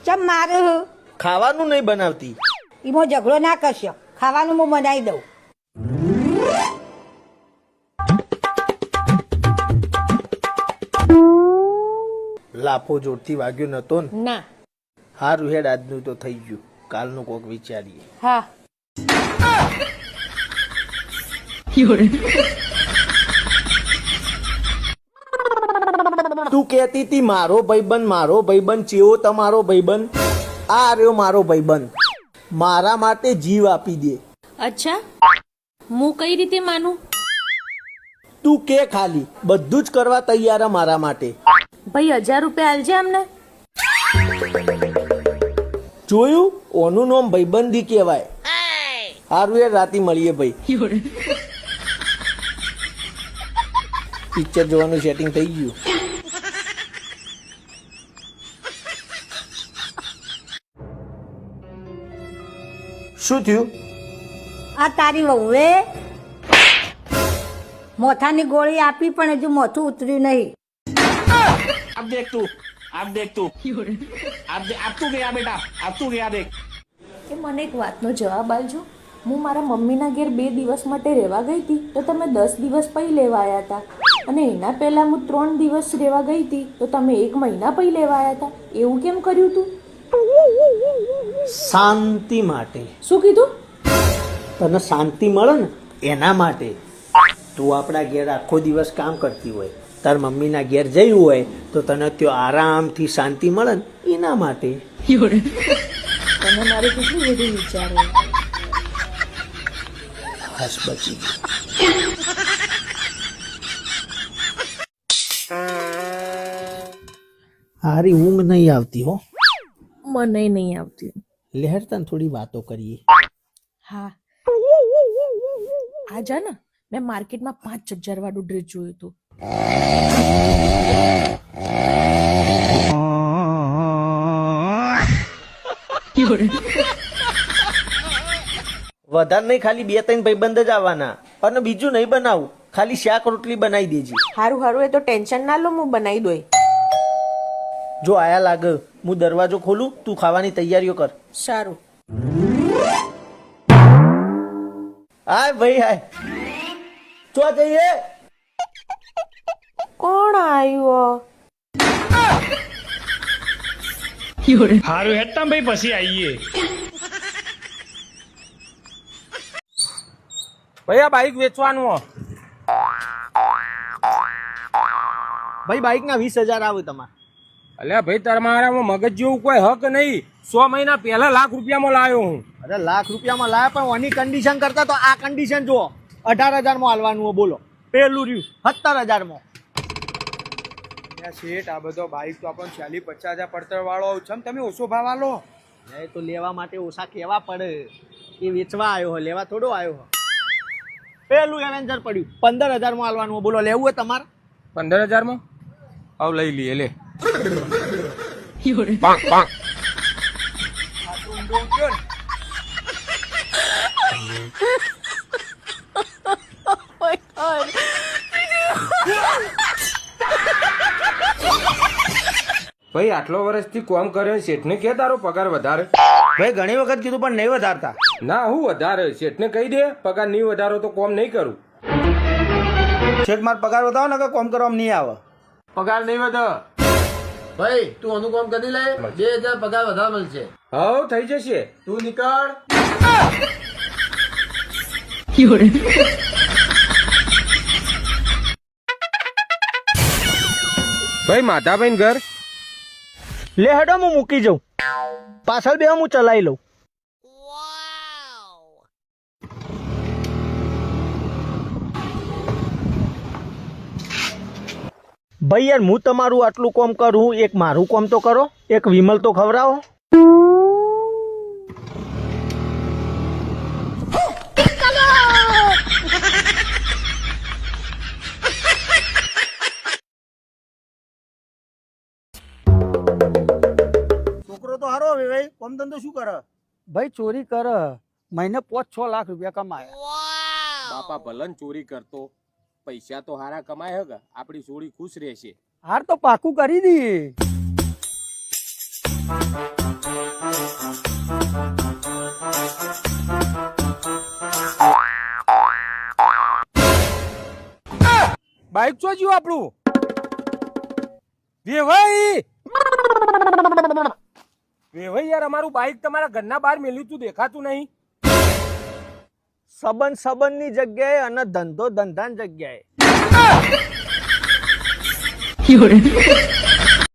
ચમ મારે ખાવાનું નહીં બનાવતી. એમાં ઝઘડો ના કરશો, ખાવાનું હું બનાવી દઉં. લાફો જોરથી વાગ્યો નતો ને? ના. હારું હેડ, આજનું તો થઈ ગયું, કાલનું કોક વિચારીએ. હા. તું કહેતી હતી મારો ભાઈબંધ ચેવો તમારો ભાઈબંધ? આ રહ્યો મારો ભાઈબંધ, મારા માટે જીવ આપી દે. અચ્છા, હું કઈ રીતે માનું? તું કે ખાલી બધું જ કરવા તૈયાર મારા માટે. ભાઈ 1000 રૂપિયા આલજે અમને. જોયું, ઓનું નામ ભાઈબંધી કહેવાય. હારું યાર, રાતે મળીએ ભાઈ. પિક્ચર જોવાનું સેટિંગ થઈ ગયું. શું થયું? આ તારી વહુએ મોથાની ગોળી આપી પણ હજુ મોથું ઉતર્યું નહીં. अब देख तू अब तू गया बेटा, अब तू गया देख. કે મને એક વાતનો જવાબ આલજો. હું મારા મમ્મીના ઘેર 2 દિવસ માટે રહેવા ગઈ હતી તો તમે 10 દિવસ પછી લેવા આવ્યા હતા, અને એના પહેલા હું 3 દિવસ રહેવા ગઈ હતી તો તમે 1 મહિના પછી લેવા આવ્યા હતા. એવું કેમ કર્યું તું? શાંતિ માટે. શું કીધું? તને શાંતિ મળે ને એના માટે. તું આપણા ઘેર આખો દિવસ કામ કરતી હોય, તાર મમ્મીના ઘેર જઈ હોય તો તને ત્યાં આરામથી શાંતિ મળે ને એના માટે. તમે મારે કેટલું બધું વિચારો. હસ બચી ગઈ. હારી ઊંઘ નહીં આવતી હો. મને નહીં આવતી. લહેર તને થોડી વાતો કરીએ. હા, આ જા ને, મેં માર્કેટમાં 5000 વાળું ડ્રેસ જોયું હતું. વધારે નહીં, ખાલી 2-3 ભાઈબંધ જ આવવાના, અને બીજું નહીં બનાવું, ખાલી શાક રોટલી બનાવી દેજે. હારું હારું, એ તો ટેન્શન ના લો, હું બનાવી દઉં. જો આયા લાગે, હું દરવાજો ખોલું, તું ખાવાની તૈયારીઓ કર. સારું. હાય ભાઈ હાય, ચો જઈએ. કોણ આવ્યું? हारू हेटता भाई पसी आइए. ભાઈ આ બાઈક વેચવાનું હો. ભાઈ બાઈક ના 20,000 આવે તમારે. અલ્યા ભાઈ તમારામાં મગજ જેવું કોઈ હક નહીં. 100 મહિના પહેલા ₹1,00,000 લાવ્યો હું. અરે ₹1,00,000 લાયા, પણ ઓની કન્ડિશન કરતા તો આ કન્ડિશન જુઓ. 18,000 હાલવાનું હોય, બોલો. પેલું રહ્યું 17,000. શેઠ, આ બધો બાઈક તો આપણને 40-50,000 પડતર વાળો છે, તમે ઓછો ભાવ આલો. એ તો લેવા માટે ઓછા કેવા પડે, એ વેચવા આવ્યો હો, લેવા થોડો આવ્યો હો. પેલું એવેન્જર પડ્યું 15,000 હાલવાનું હોય, બોલો. લેવું હોય તમારે? 15,000 આવ લઈ લઈએ લે. પાંક પાંક. ભાઈ આટલો વર્ષથી કામ કર્યો, શેઠને કે તારો પગાર વધારે. ભાઈ ઘણી વખત કીધું પણ નહીં વધારતા. ના, હું વધારે. શેઠને કહી દે પગાર નહીં વધારો તો કામ નહીં કરું. શેઠ મારો પગાર વધાવો ને, કોમ કરવામાં નહીં આવે. પગાર નહીં વધે. ભાઈ તું અનુકોમ કરી લે, 2,000 પગાર વધારે મળશે. હવ થઈ જશે. તું નીકળ. ભાઈ માધાભાઈ ઘર લે હેડો, હું મૂકી જાઉં. પાછળ બે હું ચલાવી લઉં. ભાઈ યાર, હું તમારું આટલું કામ કરું, એક મારું કામ તો કરો, એક વિમલ તો ખવડાવો. છોકરો તો હારો હવે ભાઈ, કામ ધંધો શું કરે? ભાઈ ચોરી કરે, મહિને 5-6 લાખ રૂપિયા કમાય. બાપા ભલન ચોરી કરતો, પૈસા તો હારા કમાય હે, આપણી છોડી ખુશ રહેશે. હાર તો પાકું કરી દી. બાઈક ચો જ્યું આપણું વેવાઈ વેવાઈ યાર અમારું બાઈક તમારા ઘરના બહાર મેલ્યું તું દેખાતું નહીં. સંબંધની જગ્યાએ અને ધંધાની જગ્યાએ